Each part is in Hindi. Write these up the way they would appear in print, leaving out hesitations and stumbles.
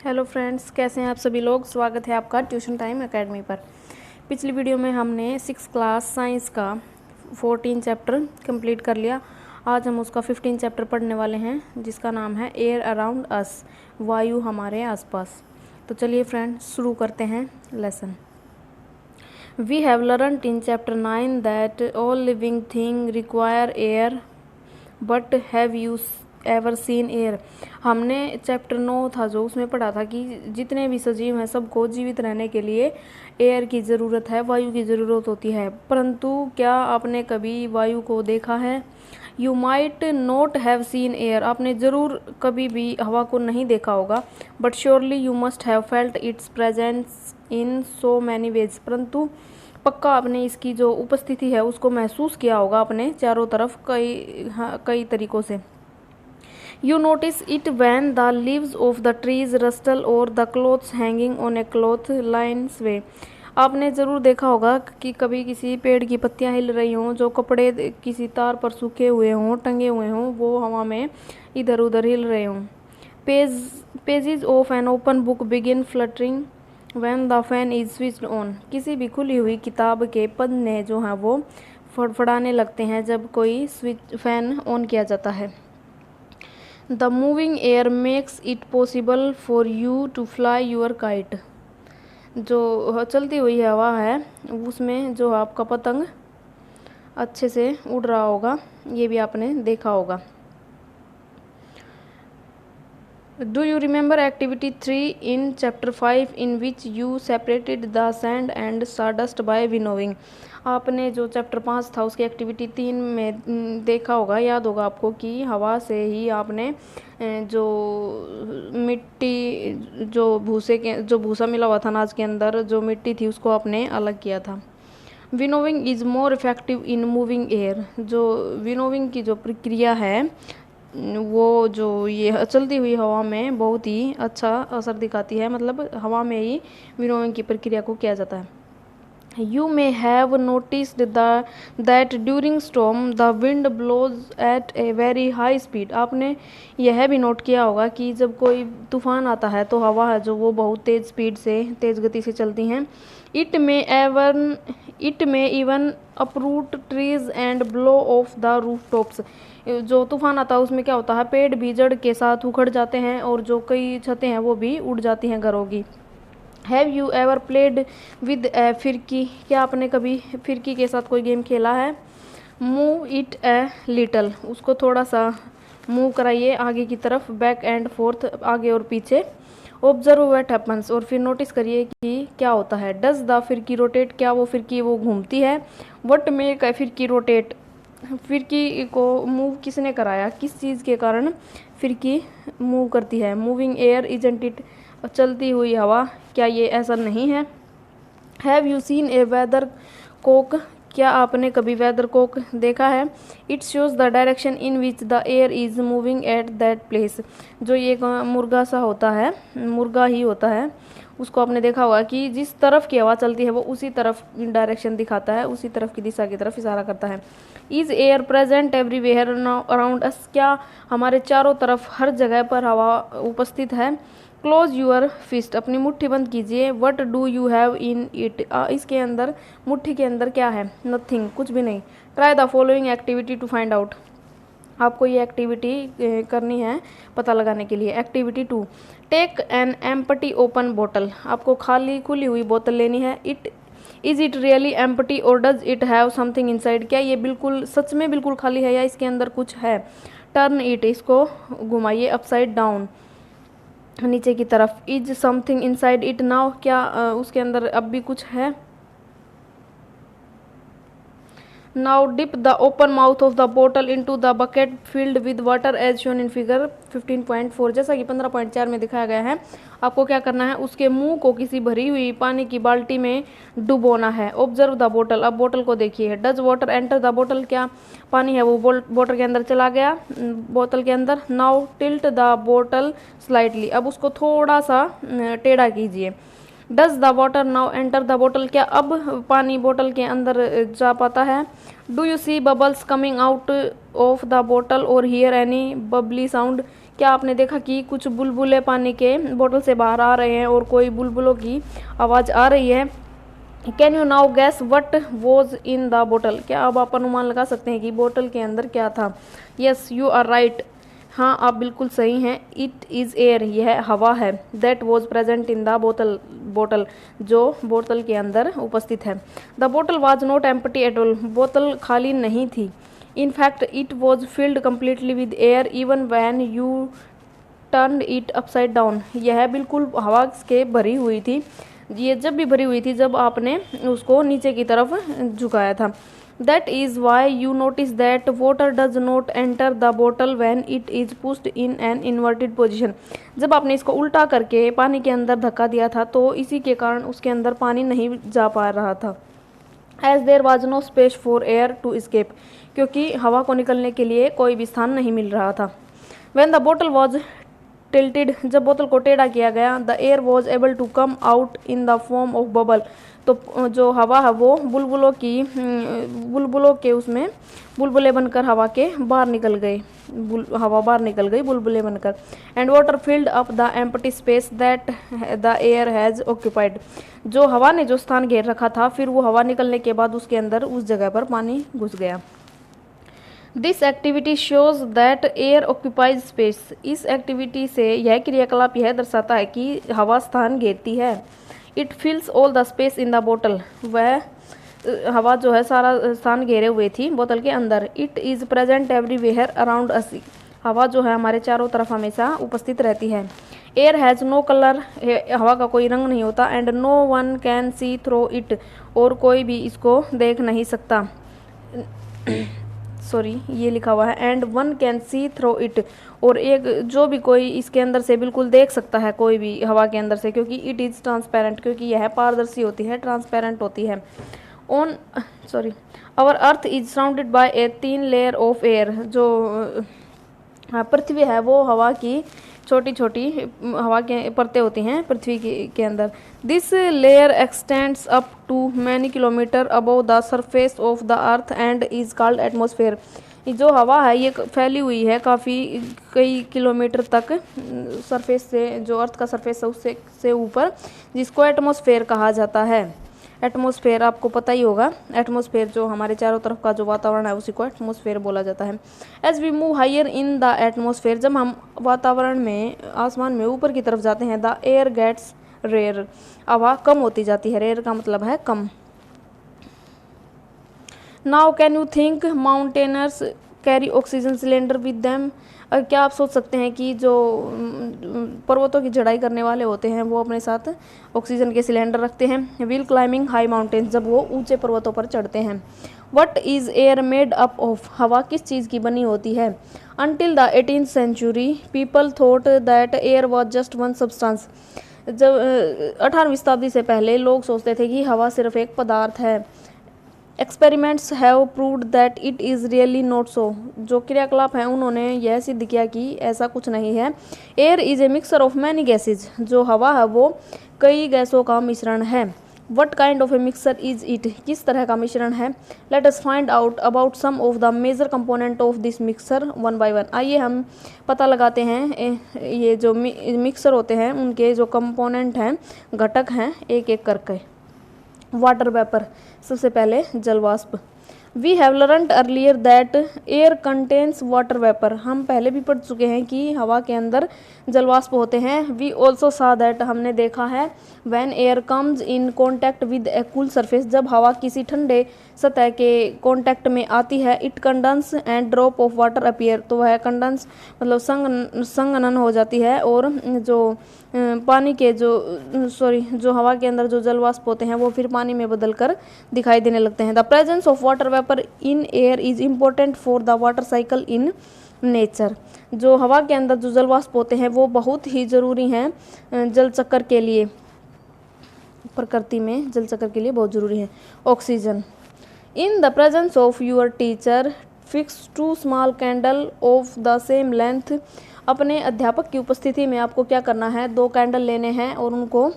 हेलो फ्रेंड्स, कैसे हैं आप सभी लोग। स्वागत है आपका ट्यूशन टाइम एकेडमी पर। पिछली वीडियो में हमने 6th क्लास साइंस का 14 चैप्टर कंप्लीट कर लिया। आज हम उसका 15 चैप्टर पढ़ने वाले हैं, जिसका नाम है एयर अराउंड अस, वायु हमारे आसपास। तो चलिए फ्रेंड्स, शुरू करते हैं lesson. We have learned in chapter 9 that all living thing require air, but have you ever seen air. हमने चैप्टर 9 था जो उसमें पढ़ा था कि जितने भी सजीव हैं सबको जीवित रहने के लिए एयर की ज़रूरत है, वायु की ज़रूरत होती है। परंतु क्या आपने कभी वायु को देखा है? You might not have seen air, आपने ज़रूर कभी भी हवा को नहीं देखा होगा। But surely you must have felt it's presence in so many ways, परंतु पक्का आपने इसकी जो उपस्थिति है उसको महसूस किया होगा अपने चारों तरफ कई तरीकों से। You notice it when the leaves of the trees rustle or the clothes hanging on a cloth line sway। आपने ज़रूर देखा होगा कि कभी किसी पेड़ की पत्तियां हिल रही हों, जो कपड़े किसी तार पर सूखे हुए हों, टंगे हुए हों, वो हवा में इधर उधर हिल रहे हों। Pages of an open book begin fluttering when the fan is switched on. किसी भी खुली हुई किताब के पन्ने जो हैं वो फड़फड़ाने लगते हैं जब कोई फैन ऑन किया जाता है। The moving air makes it possible for you to fly your kite. जो चलती हुई हवा है उसमें जो आपका पतंग अच्छे से उड़ रहा होगा, ये भी आपने देखा होगा। Do you remember activity 3 in chapter 5 in which you separated the sand and sawdust by winnowing. आपने जो चैप्टर 5 था उसकी एक्टिविटी 3 में देखा होगा, याद होगा आपको कि हवा से ही आपने जो मिट्टी, जो भूसा मिला हुआ था अनाज के अंदर, जो मिट्टी थी उसको आपने अलग किया था। Winnowing is more effective in moving air. जो विनोविंग की जो प्रक्रिया है वो जो ये चलती हुई हवा में बहुत ही अच्छा असर दिखाती है, मतलब हवा में ही विनोविंग की प्रक्रिया को किया जाता है। You may have noticed that during storm the wind blows at a very high speed। आपने यह भी नोट किया होगा कि जब कोई तूफान आता है तो हवा है जो वो बहुत तेज़ स्पीड से, तेज़ गति से चलती हैं। It may even uproot trees and blow off the rooftops। जो तूफान आता है उसमें क्या होता है, पेड़ भी जड़ के साथ उखड़ जाते हैं और जो कई छतें हैं वो भी उड़ जाती हैं घरों की। Have you ever played with a फिरकी। क्या आपने कभी फिरकी के साथ कोई गेम खेला है? मूव इट ए लिटल, उसको थोड़ा सा मूव कराइए आगे की तरफ, बैक एंड फोर्थ, आगे और पीछे। ऑब्जर्व व्हाट हैपन्स, और फिर नोटिस करिए कि क्या होता है। डज द फिरकी रोटेट, क्या वो फिरकी वो घूमती है। व्हाट मेक ए फिरकी रोटेट, फिरकी को मूव किसने कराया, किस चीज़ के कारण फिरकी मूव करती है। मूविंग एयर इजंट इट, चलती हुई हवा, क्या ये ऐसा नहीं है। Have you seen a weather cock, क्या आपने कभी वेदर कोक देखा है। It shows the direction in which the air is moving at that place. जो ये मुर्गा सा होता है, मुर्गा ही होता है, उसको आपने देखा होगा कि जिस तरफ की हवा चलती है वो उसी तरफ डायरेक्शन दिखाता है, उसी तरफ की दिशा की तरफ इशारा करता है। Is air present everywhere around us, क्या हमारे चारों तरफ हर जगह पर हवा उपस्थित है। क्लोज यूर फिस्ट, अपनी मुट्ठी बंद कीजिए। What do you have in it, इसके अंदर, मुट्ठी के अंदर क्या है। नथिंग, कुछ भी नहीं। Try the following activity to find out, आपको ये एक्टिविटी करनी है पता लगाने के लिए। Activity 2, take an empty open बोतल, आपको खाली खुली हुई बोतल लेनी है। इज़ इट रियली एम्प्टी और does it have something inside, क्या ये बिल्कुल सच में बिल्कुल खाली है या इसके अंदर कुछ है। टर्न इट, इसको घुमाइए अपसाइड डाउन, नीचे की तरफ। Is something inside it now, क्या उसके अंदर अब भी कुछ है। Now dip the open mouth of the bottle into the bucket filled with water as shown in figure 15.4। जैसा कि 15.4 में दिखाया गया है, आपको क्या करना है, उसके मुंह को किसी भरी हुई पानी की बाल्टी में डुबोना है। ऑब्जर्व द बोटल, अब बोतल को देखिए। Does water enter the bottle, क्या पानी है वो बोतल के अंदर चला गया, बोतल के अंदर। Now tilt the bottle slightly, अब उसको थोड़ा सा टेढ़ा कीजिए। Does the water now enter the bottle, क्या अब पानी बोतल के अंदर जा पाता है। Do you see bubbles coming out of the bottle और हियर एनी बबली साउंड, क्या आपने देखा कि कुछ बुलबुले पानी के बोतल से बाहर आ रहे हैं और कोई बुलबुलों की आवाज़ आ रही है। Can you now gas what was in the बोतल? क्या अब आप अनुमान लगा सकते हैं कि बोतल के अंदर क्या था? Yes you are right. हाँ आप बिल्कुल सही हैं। इट इज़ एयर, यह हवा है। That was present in the बोतल, जो बोतल के अंदर उपस्थित है। द बोतल was not empty at all, बोतल खाली नहीं थी। In fact it was filled completely with air even when U turn it upside down, यह बिल्कुल हवा के भरी हुई थी। ये जब भी भरी हुई थी जब आपने उसको नीचे की तरफ झुकाया था। That is why you notice that water does not enter the bottle when it is pushed in an inverted position. जब आपने इसको उल्टा करके पानी के अंदर धक्का दिया था तो इसी के कारण उसके अंदर पानी नहीं जा पा रहा था। As there was no space for air to escape, क्योंकि हवा को निकलने के लिए कोई भी स्थान नहीं मिल रहा था। When the bottle was tilted, जब बोतल को टेढ़ा किया गया, the air was able to come out in the form of bubble, तो जो हवा है वो बुलबुलों के उसमें बुलबुले बनकर हवा के बाहर निकल गई, हवा बाहर निकल गई बुलबुले बनकर। And water filled up the empty space that the air has occupied, जो हवा ने जो स्थान घेर रखा था फिर वो हवा निकलने के बाद उसके अंदर उस जगह पर पानी घुस गया। This activity shows that air occupies space, इस एक्टिविटी से यह क्रियाकलाप यह दर्शाता है कि हवा स्थान घेरती है। It fills all the space in the बोतल, वह हवा जो है सारा स्थान घेरे हुए थी बोतल के अंदर। It is present everywhere around us, हवा जो है हमारे चारों तरफ हमेशा उपस्थित रहती है। एयर हैज़ नो कलर, हवा का कोई रंग नहीं होता। And no one can see through it, और कोई भी इसको देख नहीं सकता। सॉरी ये लिखा हुआ है and one can see through it, और एक जो भी कोई इसके अंदर से बिल्कुल देख सकता है कोई भी हवा के अंदर से, क्योंकि इट इज़ ट्रांसपेरेंट, क्योंकि यह पारदर्शी होती है, ट्रांसपेरेंट होती है। Our earth is surrounded by a thin layer of air, जो पृथ्वी है वो हवा की छोटी छोटी हवा के परतें होती हैं पृथ्वी के अंदर। This layer extends up to many kilometre above the surface of the earth and is called atmosphere, जो हवा है ये फैली हुई है काफ़ी कई किलोमीटर तक सरफेस से, जो अर्थ का सरफेस है उससे से ऊपर, जिसको एटमॉस्फेयर कहा जाता है। एटमॉस्फेयर आपको पता ही होगा, एटमॉस्फेयर जो हमारे चारों तरफ का जो वातावरण है उसी को एटमॉस्फेयर बोला जाता है। As we move higher in the atmosphere, जब हम वातावरण में आसमान में ऊपर की तरफ जाते हैं, द एयर गेट्स रेयर, हवा कम होती जाती है। रेयर का मतलब है कम। Now can you think mountaineers carry oxygen cylinder with them, क्या आप सोच सकते हैं कि जो पर्वतों की चढ़ाई करने वाले होते हैं वो अपने साथ ऑक्सीजन के सिलेंडर रखते हैं। व्हील क्लाइंबिंग हाई माउंटेन्स, जब वो ऊंचे पर्वतों पर चढ़ते हैं। What is air made up of, हवा किस चीज़ की बनी होती है। Until the 18th century people thought that air was just one substance, जब 18वीं शताब्दी से पहले लोग सोचते थे कि हवा सिर्फ एक पदार्थ है। Experiments have proved that it is really not so, जो क्रियाकलाप हैं उन्होंने यह सिद्ध किया कि ऐसा कुछ नहीं है। Air is a mixture of many gases, जो हवा है वो कई गैसों का मिश्रण है। What kind of a mixture is it, किस तरह का मिश्रण है। Let us find out about some of the major component of this mixture one by one, आइए हम पता लगाते हैं ये जो मिक्सर होते हैं उनके जो कंपोनेंट हैं, घटक हैं, एक एक करके। वाटर वेपर, सबसे पहले जलवाष्प। We have learned earlier that air contains water vapour, हम पहले भी पढ़ चुके हैं कि हवा के अंदर जलवाष्प होते हैं। वी ऑल्सो सा दैट, हमने देखा है when air comes in contact with A cool surface, जब हवा किसी ठंडे सतह के कॉन्टैक्ट में आती है, it condense and drop of water appear, तो वह कंडेंस मतलब संघनन हो जाती है और जो पानी के जो हवा के अंदर जो जलवाष्प होते हैं वो फिर पानी में बदलकर दिखाई देने लगते हैं। The presence of water vapour in air is important for the water cycle in nature, जो हवा के अंदर जो जलवाष्प होते हैं वो बहुत ही ज़रूरी हैं जल चक्कर के लिए, प्रकृति में जल चक्कर के लिए बहुत ज़रूरी है। Oxygen, in the presence of your teacher fix 2 small candle of the same length, अपने अध्यापक की उपस्थिति में आपको क्या करना है, 2 कैंडल लेने हैं और उनको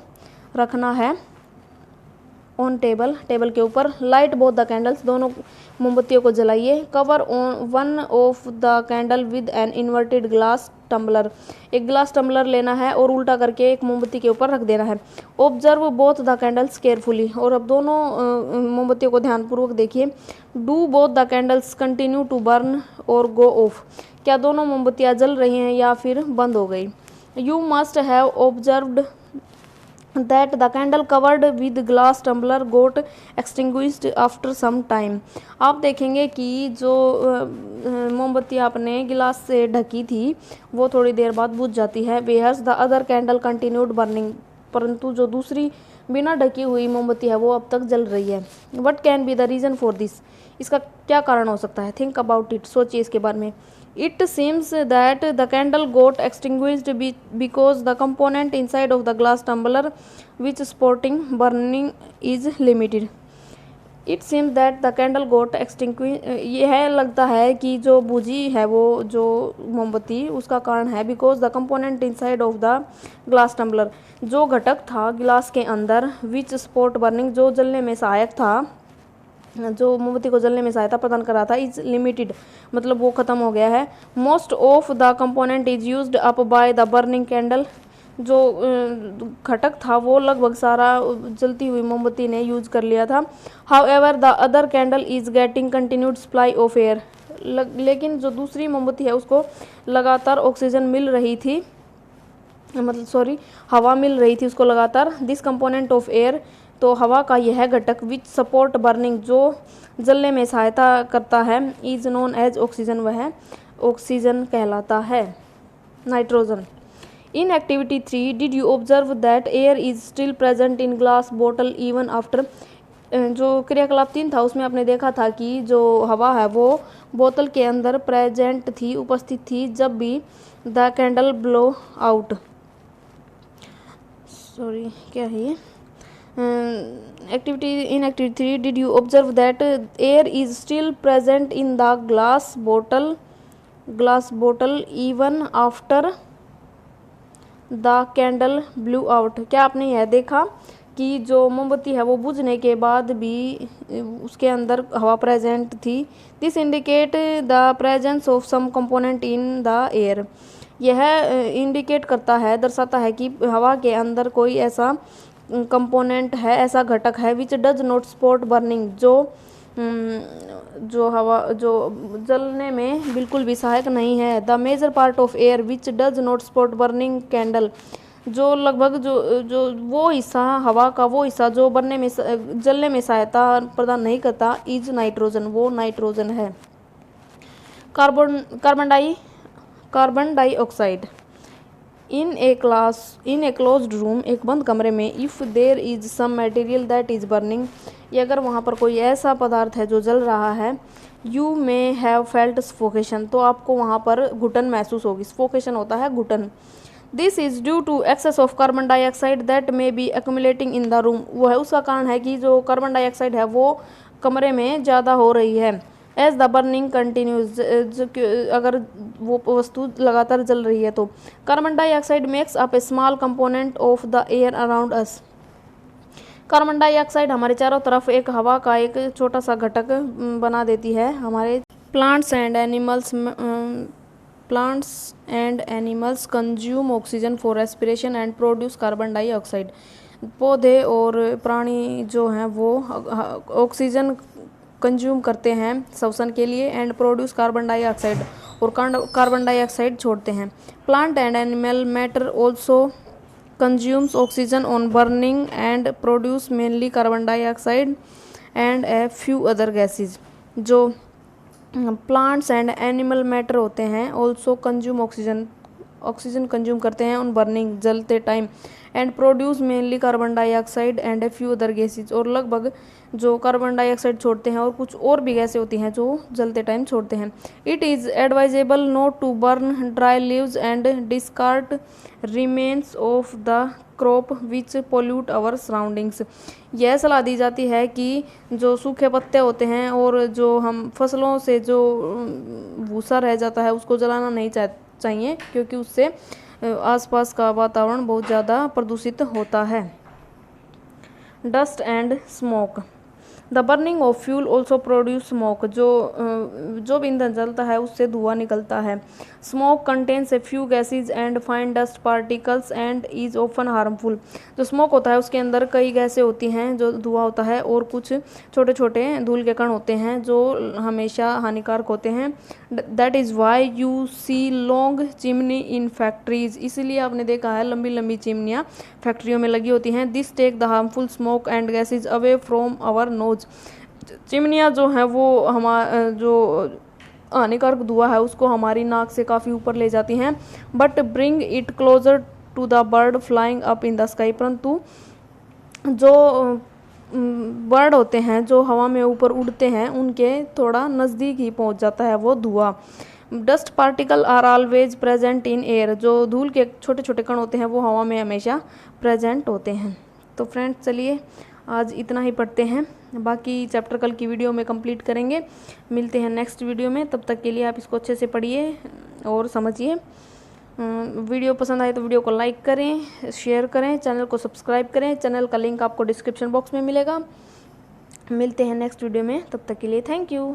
रखना है ऑन टेबल, टेबल के ऊपर। लाइट बोथ द कैंडल्स, दोनों मोमबत्तियों को जलाइए। Cover on one of the candle with an inverted glass tumbler, एक ग्लास टम्बलर लेना है और उल्टा करके एक मोमबत्ती के ऊपर रख देना है। Observe both the candles carefully, और अब दोनों मोमबत्तियों को ध्यानपूर्वक देखिए। Do both the candles continue to burn और गो ऑफ, क्या दोनों मोमबत्तियाँ जल रही हैं या फिर बंद हो गई। You must have observed that the candle covered with glass tumbler got extinguished after some time, आप देखेंगे कि जो मोमबत्ती आपने गिलास से ढकी थी वो थोड़ी देर बाद बुझ जाती है। whereas the other candle continued burning, परंतु जो दूसरी बिना ढकी हुई मोमबत्ती है वो अब तक जल रही है। what can be the reason for this, इसका क्या कारण हो सकता है। think about it, सोचिए इसके बारे में। It seems that the candle got extinguished because the component inside of the glass tumbler which supporting burning is limited. It seems that the candle got extinguished, यह लगता है कि जो बुझी है वो जो मोमबत्ती उसका कारण है because the component inside of the glass tumbler, जो घटक था गिलास के अंदर which support burning, जो जलने में सहायक था, जो मोमबत्ती को जलने में सहायता प्रदान कर रहा था, इज लिमिटेड, मतलब वो ख़त्म हो गया है। Most of the component is used up by the burning candle, जो घटक था वो लगभग सारा जलती हुई मोमबत्ती ने यूज कर लिया था। How ever the other candle is getting continued supply of air, लेकिन जो दूसरी मोमबत्ती है उसको लगातार ऑक्सीजन मिल रही थी, मतलब हवा मिल रही थी उसको लगातार। दिस कंपोनेंट ऑफ एयर, तो हवा का यह घटक विच सपोर्ट बर्निंग, जो जलने में सहायता करता है, इज नोन एज ऑक्सीजन, वह ऑक्सीजन कहलाता है। Nitrogen. In activity 3 did you observe that air is still present in glass बोतल इवन आफ्टर, जो क्रियाकलाप 3 था उसमें आपने देखा था कि जो हवा है वो बोतल के अंदर प्रेजेंट थी, उपस्थित थी, जब भी द कैंडल ब्लो आउट, क्या है ये। Activity in activity 3 did you observe that air is still present in the glass बोतल even after the candle blew out, क्या आपने यह देखा कि जो मोमबत्ती है वो बुझने के बाद भी उसके अंदर हवा प्रेजेंट थी। This indicate the presence of some component in the air, यह इंडिकेट करता है, दर्शाता है कि हवा के अंदर कोई ऐसा कंपोनेंट है, ऐसा घटक है विच डज नॉट सपोर्ट बर्निंग, जो हवा जो जलने में बिल्कुल भी सहायक नहीं है। The major part of air which does not support burning candle, जो लगभग जो वो हिस्सा हवा का वो हिस्सा जो जलने में सहायता प्रदान नहीं करता, इज नाइट्रोजन, वो नाइट्रोजन है। Carbon dioxide. In a closed room, एक बंद कमरे में, if there is some material that is burning, ये अगर वहाँ पर कोई ऐसा पदार्थ है जो जल रहा है, you may have felt suffocation, तो आपको वहाँ पर घुटन महसूस होगी। सफोकेशन होता है घुटन। This is due to excess of carbon dioxide that may be accumulating in the room, वो है उसका कारण है कि जो कार्बन डाइऑक्साइड है वो कमरे में ज़्यादा हो रही है। एज द बर्निंग कंटिन्यूज, अगर वो वस्तु लगातार जल रही है तो। Carbon dioxide makes up A small component of the air around us, carbon dioxide हमारे चारों तरफ एक हवा का एक छोटा सा घटक बना देती है। हमारे plants and animals consume oxygen for respiration and produce carbon dioxide, पौधे और प्राणी जो हैं वो ऑक्सीजन कंज्यूम करते हैं श्वसन के लिए, एंड प्रोड्यूस कार्बन डाइऑक्साइड, और कार्बन डाइऑक्साइड छोड़ते हैं। Plant and animal matter also consumes oxygen on burning and produce mainly carbon dioxide and a few other gases, जो प्लांट्स एंड एनिमल मैटर होते हैं ऑल्सो कंज्यूम ऑक्सीजन कंज्यूम करते हैं ऑन बर्निंग, जलते time, and produce mainly carbon dioxide and a few other gases, और लगभग जो कार्बन डाइऑक्साइड छोड़ते हैं और कुछ और भी गैसें होती हैं जो जलते टाइम छोड़ते हैं। It is advisable not to burn dry leaves and discard remains of the crop which pollute our surroundings, यह सलाह दी जाती है कि जो सूखे पत्ते होते हैं और जो हम फसलों से जो भूसा रह जाता है उसको जलाना नहीं चाहिए, क्योंकि उससे आसपास का वातावरण बहुत ज़्यादा प्रदूषित होता है। Dust and smoke. The burning of fuel also produce smoke. जो भी ईंधन जलता है उससे धुआं निकलता है। Smoke contains a few gases and fine dust particles and is often harmful. जो स्मोक होता है उसके अंदर कई गैसें होती हैं जो धुआं होता है, और कुछ छोटे छोटे धूल के कण होते हैं जो हमेशा हानिकारक होते हैं। That is why you see long chimney in factories. इसीलिए आपने देखा है लंबी लंबी चिमनियाँ फैक्ट्रियों में लगी होती हैं। This take the harmful smoke and gases away from our nose. चिमनियाँ जो हैं वो जो हानिकारक धुआं है उसको हमारी नाक से काफ़ी ऊपर ले जाती हैं। But bring it closer to the bird flying up in the sky. परंतु जो बर्ड होते हैं जो हवा में ऊपर उड़ते हैं उनके थोड़ा नज़दीक ही पहुंच जाता है वो धुआं। Dust particle are always present in air. जो धूल के छोटे छोटे कण होते हैं वो हवा में हमेशा प्रेजेंट होते हैं। तो फ्रेंड्स चलिए आज इतना ही पढ़ते हैं, बाकी चैप्टर कल की वीडियो में कंप्लीट करेंगे। मिलते हैं नेक्स्ट वीडियो में, तब तक के लिए आप इसको अच्छे से पढ़िए और समझिए। वीडियो पसंद आए तो वीडियो को लाइक करें, शेयर करें, चैनल को सब्सक्राइब करें। चैनल का लिंक आपको डिस्क्रिप्शन बॉक्स में मिलेगा। मिलते हैं नेक्स्ट वीडियो में, तब तक के लिए थैंक यू।